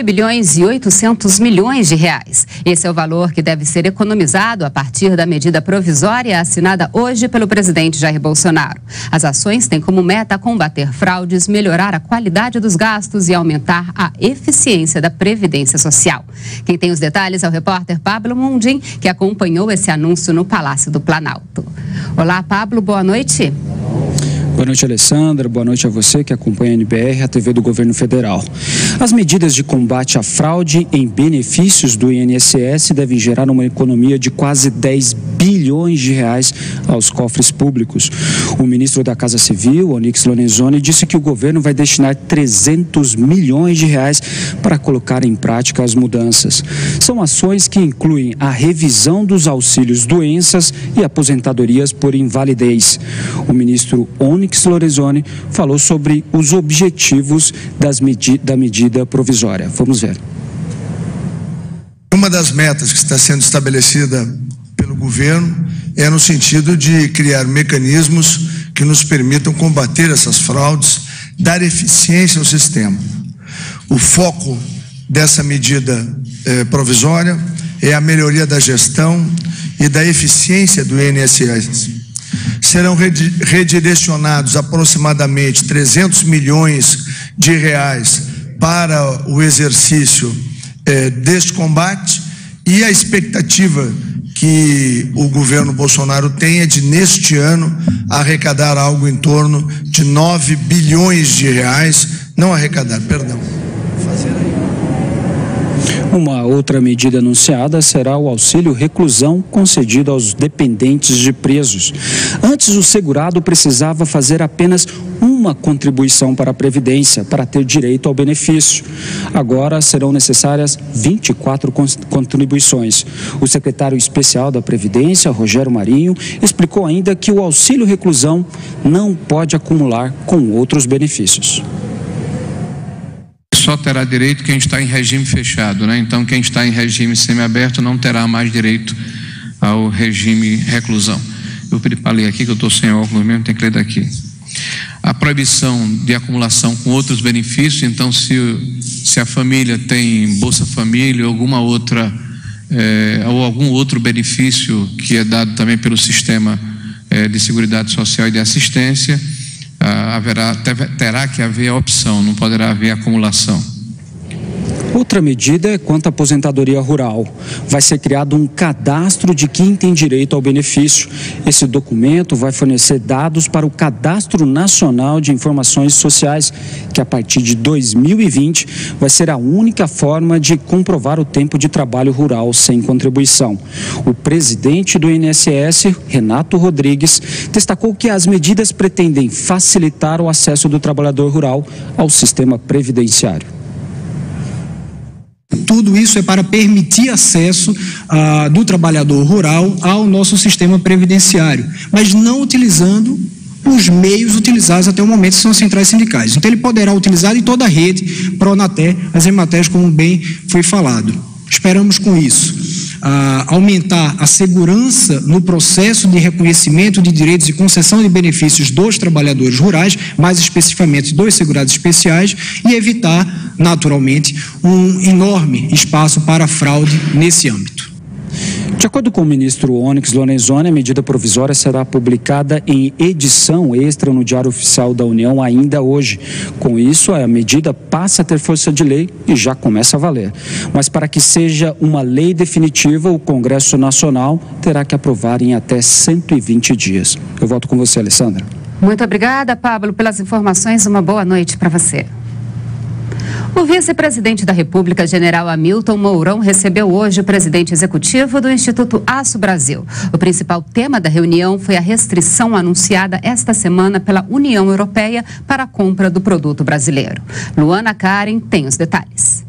bilhões e 800 milhões de reais. Esse é o valor que deve ser economizado a partir da medida provisória assinada hoje pelo presidente Jair Bolsonaro. As ações têm como meta combater fraudes, melhorar a qualidade dos gastos e aumentar a eficiência da Previdência Social. Quem tem os detalhes é o repórter Pablo Mundim, que acompanhou esse anúncio no Palácio do Planalto. Olá, Pablo, boa noite. Boa noite, Alessandra. Boa noite a você que acompanha a NBR, a TV do Governo Federal. As medidas de combate à fraude em benefícios do INSS devem gerar uma economia de quase 10 bilhões de reais aos cofres públicos. O ministro da Casa Civil, Onyx Lorenzoni, disse que o governo vai destinar 300 milhões de reais para colocar em prática as mudanças. São ações que incluem a revisão dos auxílios doenças e aposentadorias por invalidez. O ministro Onyx Lorenzoni falou sobre os objetivos da medida provisória. Vamos ver. Uma das metas que está sendo estabelecida pelo governo é no sentido de criar mecanismos que nos permitam combater essas fraudes, dar eficiência ao sistema. O foco dessa medida provisória é a melhoria da gestão e da eficiência do INSS. Serão redirecionados aproximadamente 300 milhões de reais para o exercício deste combate, e a expectativa que o governo Bolsonaro tem é de, neste ano, arrecadar algo em torno de 9 bilhões de reais, não arrecadar, perdão, fazer aí. Uma outra medida anunciada será o auxílio reclusão concedido aos dependentes de presos. Antes, o segurado precisava fazer apenas uma contribuição para a Previdência para ter direito ao benefício. Agora serão necessárias 24 contribuições. O secretário especial da Previdência, Rogério Marinho, explicou ainda que o auxílio reclusão não pode acumular com outros benefícios. Só terá direito quem está em regime fechado, né? Então, quem está em regime semiaberto não terá mais direito ao regime reclusão. Eu pedi para ler aqui, que eu estou sem óculos mesmo, tem que ler daqui. A proibição de acumulação com outros benefícios, então, se a família tem Bolsa Família ou alguma outra, ou algum outro benefício que é dado também pelo sistema de Seguridade Social e de Assistência, terá que haver a opção, não poderá haver acumulação. Outra medida é quanto à aposentadoria rural. Vai ser criado um cadastro de quem tem direito ao benefício. Esse documento vai fornecer dados para o Cadastro Nacional de Informações Sociais, que a partir de 2020 vai ser a única forma de comprovar o tempo de trabalho rural sem contribuição. O presidente do INSS, Renato Rodrigues, destacou que as medidas pretendem facilitar o acesso do trabalhador rural ao sistema previdenciário. Tudo isso é para permitir acesso do trabalhador rural ao nosso sistema previdenciário, mas não utilizando os meios utilizados até o momento, que são as centrais sindicais. Então, ele poderá utilizar em toda a rede, Pronater, as Ematés, como bem foi falado. Esperamos com isso aumentar a segurança no processo de reconhecimento de direitos e concessão de benefícios dos trabalhadores rurais, mais especificamente dos segurados especiais, e evitar, naturalmente, um enorme espaço para fraude nesse âmbito. De acordo com o ministro Onyx Lorenzoni, a medida provisória será publicada em edição extra no Diário Oficial da União ainda hoje. Com isso, a medida passa a ter força de lei e já começa a valer. Mas para que seja uma lei definitiva, o Congresso Nacional terá que aprovar em até 120 dias. Eu volto com você, Alessandra. Muito obrigada, Pablo, pelas informações. Uma boa noite para você. O vice-presidente da República, general Hamilton Mourão, recebeu hoje o presidente executivo do Instituto Aço Brasil. O principal tema da reunião foi a restrição anunciada esta semana pela União Europeia para a compra do produto brasileiro. Luana Karen tem os detalhes.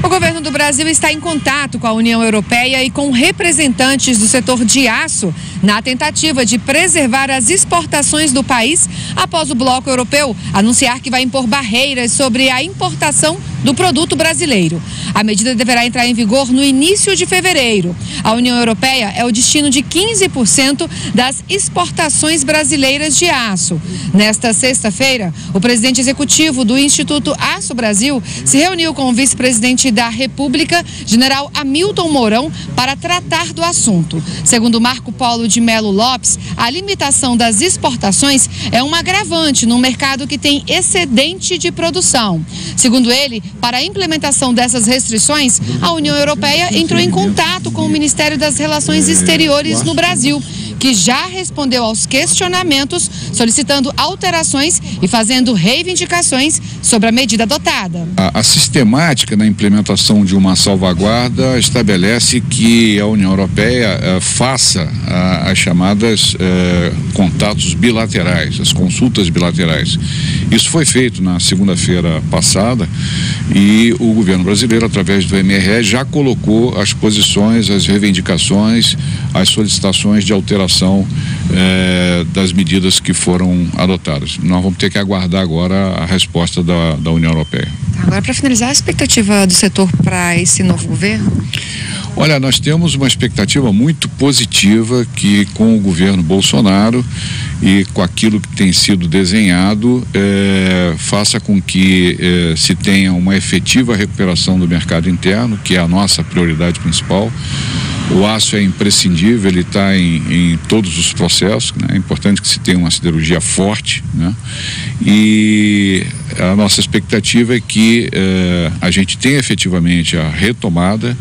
O governo do Brasil está em contato com a União Europeia e com representantes do setor de aço na tentativa de preservar as exportações do país após o bloco europeu anunciar que vai impor barreiras sobre a importação do produto brasileiro. A medida deverá entrar em vigor no início de fevereiro. A União Europeia é o destino de 15% das exportações brasileiras de aço. Nesta sexta-feira, o presidente executivo do Instituto Aço Brasil se reuniu com o vice-presidente da República, general Hamilton Mourão, para tratar do assunto. Segundo Marco Polo de Melo Lopes, a limitação das exportações é um agravante num mercado que tem excedente de produção. Segundo ele, para a implementação dessas restrições, a União Europeia entrou em contato com o Ministério das Relações Exteriores no Brasil, que já respondeu aos questionamentos, solicitando alterações e fazendo reivindicações sobre a medida adotada. A sistemática na implementação de uma salvaguarda estabelece que a União Europeia faça as chamadas contatos bilaterais, as consultas bilaterais. Isso foi feito na segunda-feira passada e o governo brasileiro, através do MRE, já colocou as posições, as reivindicações, as solicitações de alteração das medidas que foram adotadas. Nós vamos ter que aguardar agora a resposta da União Europeia. Agora, para finalizar, a expectativa do setor para esse novo governo? Olha, nós temos uma expectativa muito positiva que com o governo Bolsonaro e com aquilo que tem sido desenhado, faça com que se tenha uma efetiva recuperação do mercado interno, que é a nossa prioridade principal. O aço é imprescindível, ele está em todos os processos, né? É importante que se tenha uma siderurgia forte, né? E a nossa expectativa é que a gente tenha efetivamente a retomada,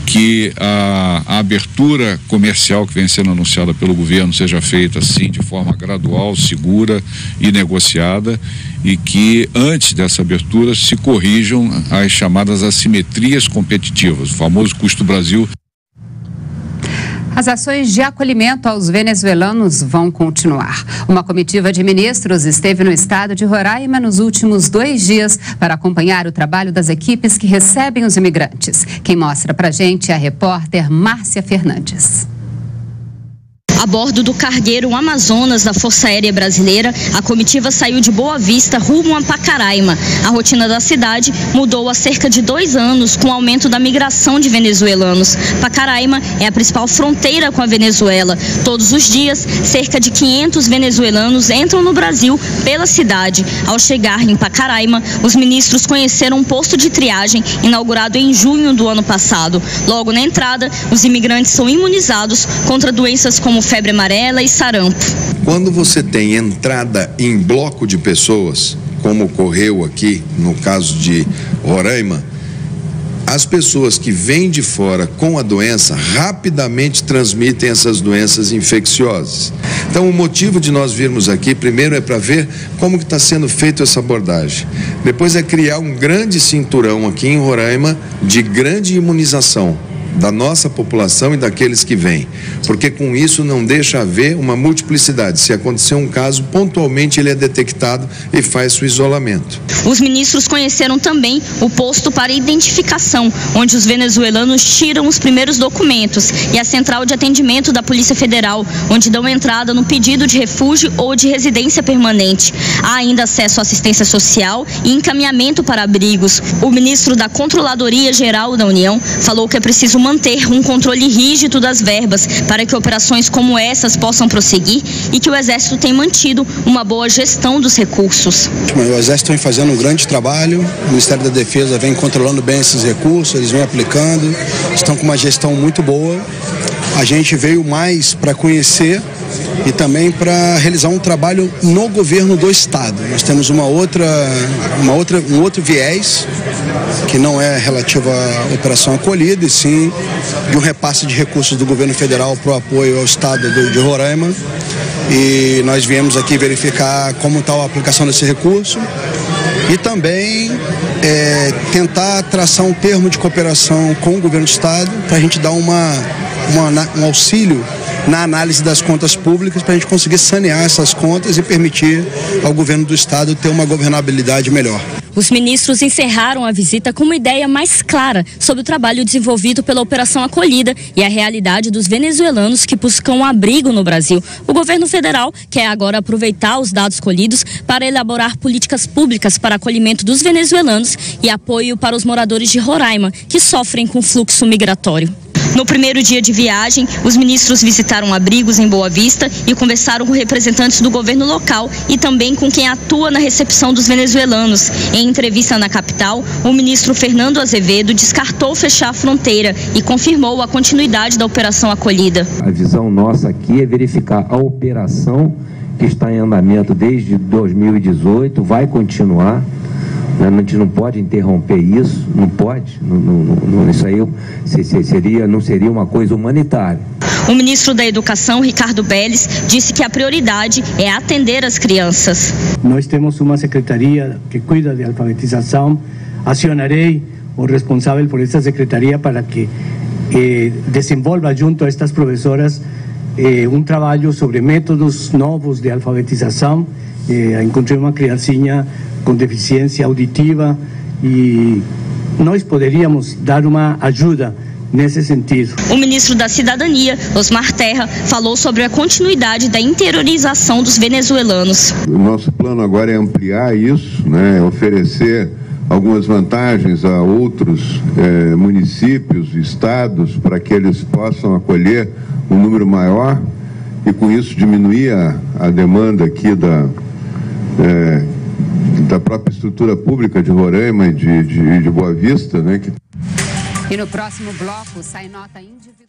que a abertura comercial que vem sendo anunciada pelo governo seja feita assim de forma gradual, segura e negociada, e que antes dessa abertura se corrijam as chamadas assimetrias competitivas, o famoso custo Brasil. As ações de acolhimento aos venezuelanos vão continuar. Uma comitiva de ministros esteve no estado de Roraima nos últimos 2 dias para acompanhar o trabalho das equipes que recebem os imigrantes. Quem mostra pra gente é a repórter Márcia Fernandes. A bordo do cargueiro Amazonas da Força Aérea Brasileira, a comitiva saiu de Boa Vista rumo a Pacaraima. A rotina da cidade mudou há cerca de 2 anos com o aumento da migração de venezuelanos. Pacaraima é a principal fronteira com a Venezuela. Todos os dias, cerca de 500 venezuelanos entram no Brasil pela cidade. Ao chegar em Pacaraima, os ministros conheceram um posto de triagem inaugurado em junho do ano passado. Logo na entrada, os imigrantes são imunizados contra doenças como febre amarela e sarampo. Quando você tem entrada em bloco de pessoas, como ocorreu aqui no caso de Roraima, as pessoas que vêm de fora com a doença rapidamente transmitem essas doenças infecciosas. Então, o motivo de nós virmos aqui, primeiro, é para ver como que está sendo feita essa abordagem. Depois é criar um grande cinturão aqui em Roraima de grande imunização da nossa população e daqueles que vêm, porque com isso não deixa haver uma multiplicidade. Se acontecer um caso, pontualmente ele é detectado e faz seu isolamento. Os ministros conheceram também o posto para identificação, onde os venezuelanos tiram os primeiros documentos, e a central de atendimento da Polícia Federal, onde dão entrada no pedido de refúgio ou de residência permanente. Há ainda acesso à assistência social e encaminhamento para abrigos. O ministro da Controladoria Geral da União falou que é preciso manter um controle rígido das verbas para que operações como essas possam prosseguir e que o Exército tem mantido uma boa gestão dos recursos. O Exército vem fazendo um grande trabalho, o Ministério da Defesa vem controlando bem esses recursos, eles vêm aplicando, estão com uma gestão muito boa. A gente veio mais para conhecer e também para realizar um trabalho no governo do estado. Nós temos um outro viés que não é relativo à operação acolhida, e sim de um repasse de recursos do governo federal para o apoio ao estado de Roraima. E nós viemos aqui verificar como está a aplicação desse recurso e também tentar traçar um termo de cooperação com o governo do estado para a gente dar um auxílio na análise das contas públicas, para a gente conseguir sanear essas contas e permitir ao governo do estado ter uma governabilidade melhor. Os ministros encerraram a visita com uma ideia mais clara sobre o trabalho desenvolvido pela Operação Acolhida e a realidade dos venezuelanos que buscam um abrigo no Brasil. O governo federal quer agora aproveitar os dados colhidos para elaborar políticas públicas para acolhimento dos venezuelanos e apoio para os moradores de Roraima, que sofrem com fluxo migratório. No primeiro dia de viagem, os ministros visitaram abrigos em Boa Vista e conversaram com representantes do governo local e também com quem atua na recepção dos venezuelanos. Em entrevista na capital, o ministro Fernando Azevedo descartou fechar a fronteira e confirmou a continuidade da Operação Acolhida. A visão nossa aqui é verificar a operação que está em andamento desde 2018, vai continuar. A gente não pode interromper isso, não pode, isso aí não seria uma coisa humanitária. O ministro da Educação, Ricardo Belles, disse que a prioridade é atender as crianças. Nós temos uma secretaria que cuida de alfabetização. Acionarei o responsável por esta secretaria para que desenvolva junto a estas professoras um trabalho sobre métodos novos de alfabetização. Encontrei uma criancinha com deficiência auditiva e nós poderíamos dar uma ajuda nesse sentido. O ministro da Cidadania, Osmar Terra, falou sobre a continuidade da interiorização dos venezuelanos. O nosso plano agora é ampliar isso, oferecer algumas vantagens a outros municípios, estados, para que eles possam acolher um número maior e com isso diminuir a demanda aqui da própria estrutura pública de Roraima e de Boa Vista, E no próximo bloco sai nota individual.